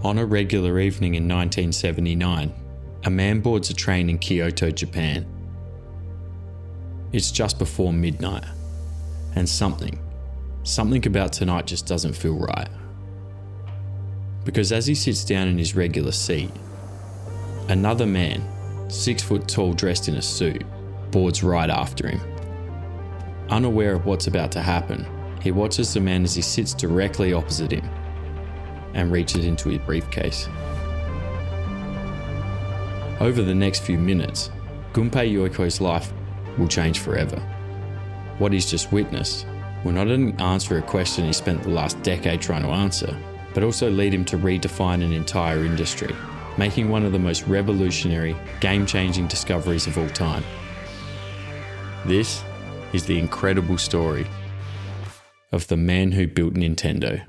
On a regular evening in 1979, a man boards a train in Kyoto, Japan. It's just before midnight, and something about tonight just doesn't feel right. Because as he sits down in his regular seat, another man, 6 foot tall dressed in a suit, boards right after him. Unaware of what's about to happen, he watches the man as he sits directly opposite him and reaches into his briefcase. Over the next few minutes, Gunpei Yoikoi's life will change forever. What he's just witnessed will not only answer a question he spent the last decade trying to answer, but also lead him to redefine an entire industry, making one of the most revolutionary, game-changing discoveries of all time. This is the incredible story of the man who built Nintendo.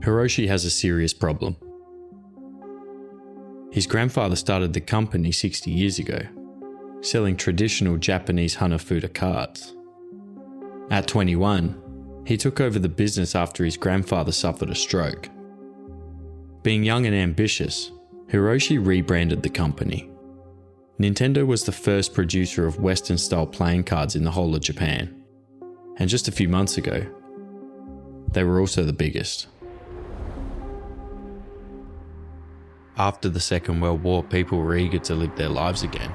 Hiroshi has a serious problem. His grandfather started the company 60 years ago, selling traditional Japanese Hanafuda cards. At 21, he took over the business after his grandfather suffered a stroke. Being young and ambitious, Hiroshi rebranded the company. Nintendo was the first producer of Western-style playing cards in the whole of Japan, and just a few months ago, they were also the biggest. After the Second World War, people were eager to live their lives again.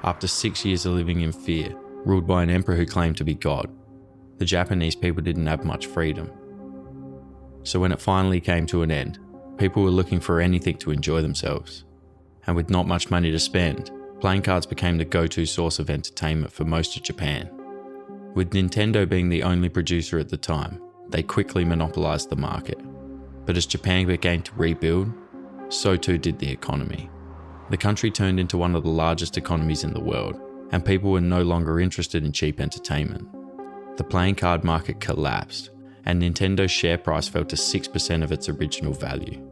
After 6 years of living in fear, ruled by an emperor who claimed to be God, the Japanese people didn't have much freedom. So when it finally came to an end, people were looking for anything to enjoy themselves. And with not much money to spend, playing cards became the go-to source of entertainment for most of Japan. With Nintendo being the only producer at the time, they quickly monopolized the market. But as Japan began to rebuild, so too did the economy. The country turned into one of the largest economies in the world, and people were no longer interested in cheap entertainment. The playing card market collapsed, and Nintendo's share price fell to 6% of its original value.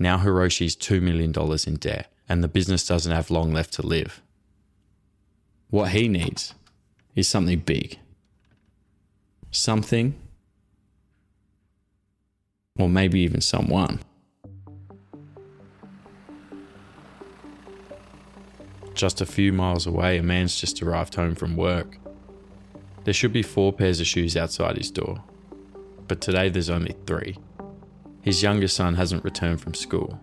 Now Hiroshi's $2 million in debt, and the business doesn't have long left to live. What he needs is something big. Something, or maybe even someone. Just a few miles away, a man's just arrived home from work. There should be 4 pairs of shoes outside his door, but today there's only 3. His youngest son hasn't returned from school.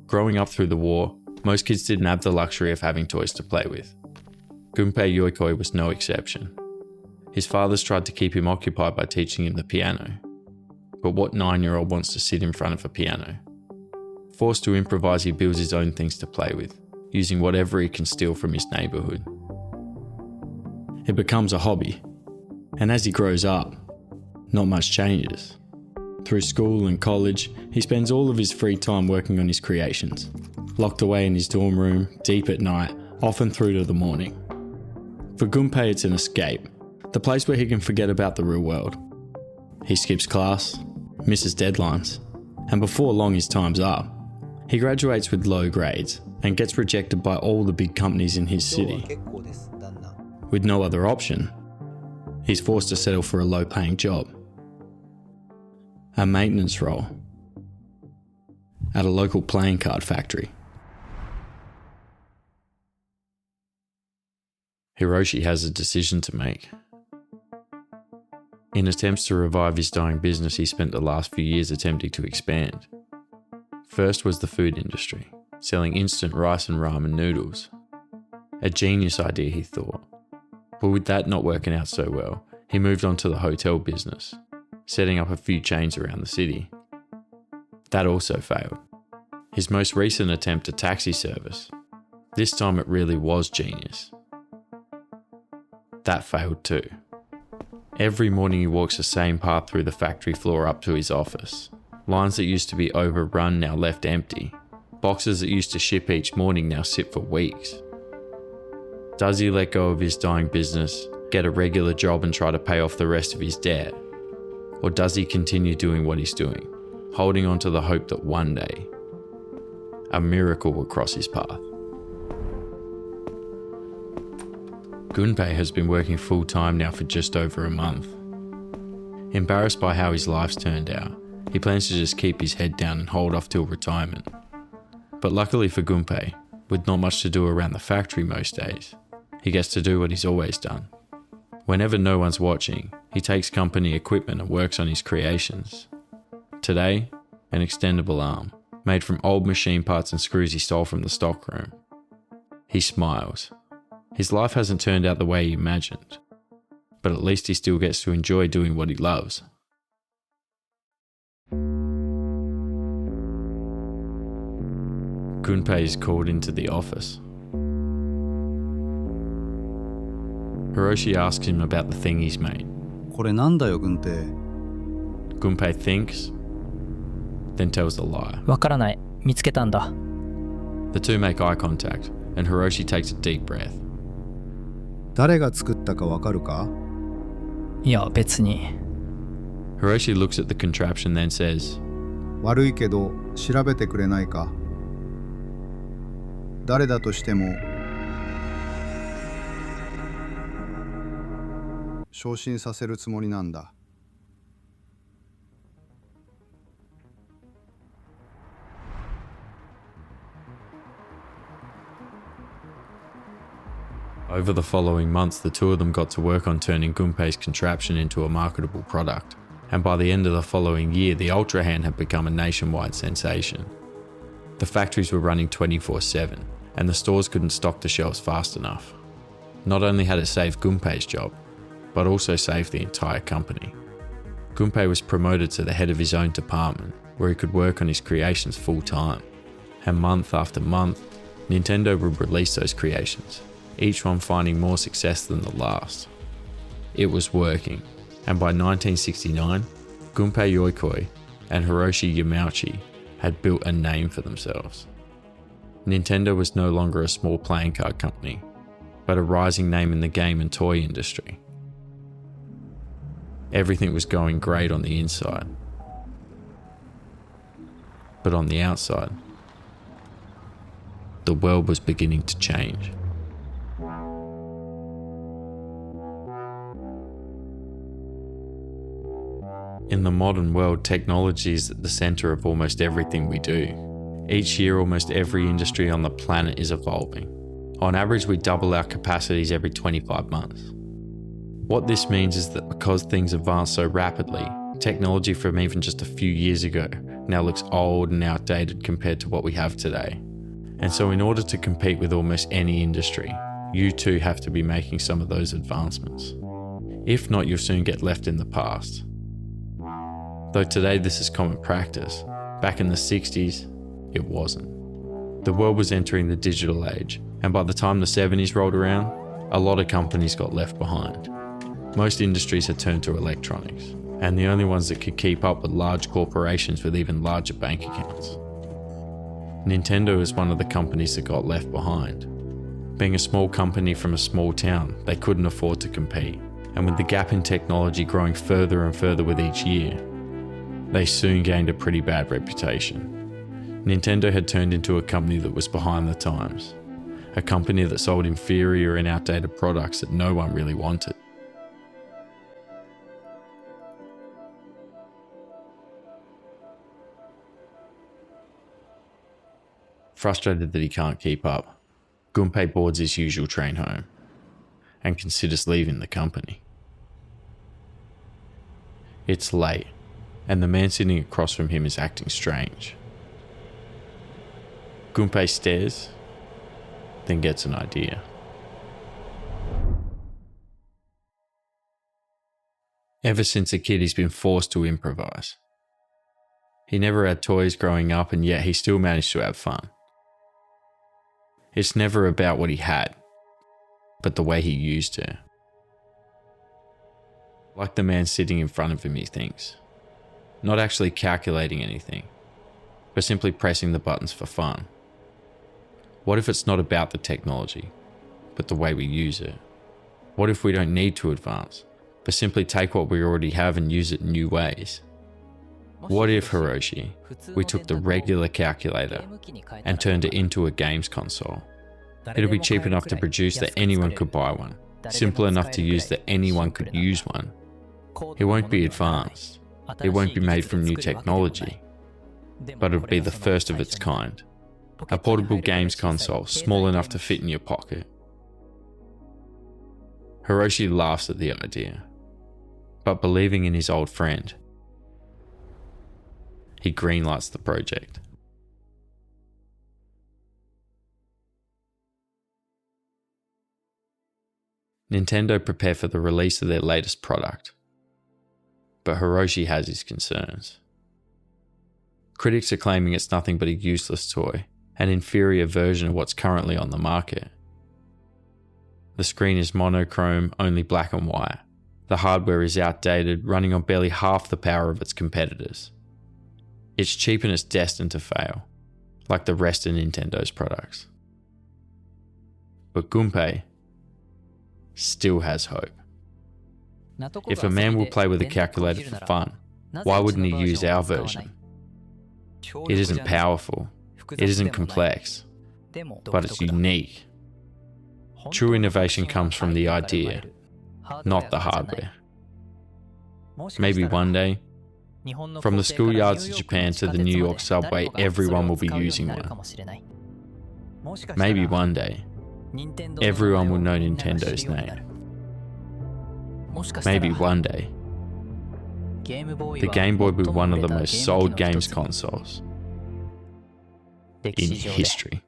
Growing up through the war, most kids didn't have the luxury of having toys to play with. Gunpei Yoikoi was no exception. His father's tried to keep him occupied by teaching him the piano, but what 9-year-old wants to sit in front of a piano? Forced to improvise, he builds his own things to play with, using whatever he can steal from his neighbourhood. It becomes a hobby, and as he grows up, not much changes. Through school and college, he spends all of his free time working on his creations, locked away in his dorm room, deep at night, often through to the morning. For Gunpei, it's an escape, the place where he can forget about the real world. He skips class, misses deadlines, and before long his time's up. He graduates with low grades and gets rejected by all the big companies in his city. With no other option, he's forced to settle for a low-paying job. A maintenance role at a local playing card factory. Hiroshi has a decision to make. In attempts to revive his dying business, he spent the last few years attempting to expand. First was the food industry, selling instant rice and ramen noodles. A genius idea, he thought. But with that not working out so well, he moved on to the hotel business, setting up a few chains around the city. That also failed. His most recent attempt at taxi service. This time it really was genius. That failed too. Every morning he walks the same path through the factory floor up to his office. Lines that used to be overrun now left empty. Boxes that used to ship each morning now sit for weeks. Does he let go of his dying business, get a regular job and try to pay off the rest of his debt? Or does he continue doing what he's doing, holding on to the hope that one day, a miracle will cross his path? Gunpei has been working full-time now for just over a month. Embarrassed by how his life's turned out, he plans to just keep his head down and hold off till retirement. But luckily for Gunpei, with not much to do around the factory most days, he gets to do what he's always done. Whenever no one's watching, he takes company equipment and works on his creations. Today, an extendable arm, made from old machine parts and screws he stole from the stockroom. He smiles. His life hasn't turned out the way he imagined, but at least he still gets to enjoy doing what he loves. Gunpei is called into the office. Hiroshi asks him about the thing he's made. これなんだよ、軍手。Gunpei thinks, then tells a lie. わからない。見つけたんだ。The two make eye contact, and Hiroshi takes a deep breath. 誰が作ったかわかるか？いや、別に。Hiroshi looks at the contraption, then says, 悪いけど調べてくれないか？誰だとしても昇進させるつもりなんだ。Over the following months, the two of them got to work on turning Gunpei's contraption into a marketable product, and by the end of the following year, the Ultra Hand had become a nationwide sensation. The factories were running 24/7, and the stores couldn't stock the shelves fast enough. Not only had it saved Gunpei's job, but also saved the entire company. Gunpei was promoted to the head of his own department, where he could work on his creations full time. And month after month, Nintendo would release those creations, each one finding more success than the last. It was working, and by 1969, Gunpei Yokoi and Hiroshi Yamauchi had built a name for themselves. Nintendo was no longer a small playing card company, but a rising name in the game and toy industry. Everything was going great on the inside, but on the outside, the world was beginning to change. In the modern world, technology is at the center of almost everything we do. Each year, almost every industry on the planet is evolving. On average, we double our capacities every 25 months. What this means is that because things advance so rapidly, technology from even just a few years ago now looks old and outdated compared to what we have today. And so in order to compete with almost any industry, you too have to be making some of those advancements. If not, you'll soon get left in the past. Though today this is common practice, back in the 60s, it wasn't. The world was entering the digital age, and by the time the 70s rolled around, a lot of companies got left behind. Most industries had turned to electronics, and the only ones that could keep up were large corporations with even larger bank accounts. Nintendo is one of the companies that got left behind. Being a small company from a small town, they couldn't afford to compete, and with the gap in technology growing further and further with each year, they soon gained a pretty bad reputation. Nintendo had turned into a company that was behind the times, a company that sold inferior and outdated products that no one really wanted. Frustrated that he can't keep up, Gunpei boards his usual train home and considers leaving the company. It's late, and the man sitting across from him is acting strange. Gunpei stares, then gets an idea. Ever since a kid, he's been forced to improvise. He never had toys growing up, and yet he still managed to have fun. It's never about what he had, but the way he used it. Like the man sitting in front of him, he thinks. Not actually calculating anything, but simply pressing the buttons for fun. What if it's not about the technology, but the way we use it? What if we don't need to advance, but simply take what we already have and use it in new ways? What if, Hiroshi, we took the regular calculator and turned it into a games console? It'd be cheap enough to produce that anyone could buy one, simple enough to use that anyone could use one. It won't be advanced, it won't be made from new technology, but it'll be the first of its kind. A portable games console small enough to fit in your pocket. Hiroshi laughs at the idea, but believing in his old friend, he greenlights the project. Nintendo prepare for the release of their latest product, but Hiroshi has his concerns. Critics are claiming it's nothing but a useless toy, an inferior version of what's currently on the market. The screen is monochrome, only black and white. The hardware is outdated, running on barely half the power of its competitors. It's cheap and it's destined to fail, like the rest of Nintendo's products. But Gunpei still has hope. If a man will play with a calculator for fun, why wouldn't he use our version? It isn't powerful, it isn't complex, but it's unique. True innovation comes from the idea, not the hardware. Maybe one day, from the schoolyards of Japan to the New York subway, everyone will be using one. Maybe one day, everyone will know Nintendo's name. Maybe one day, the Game Boy will be one of the most sold games consoles in history.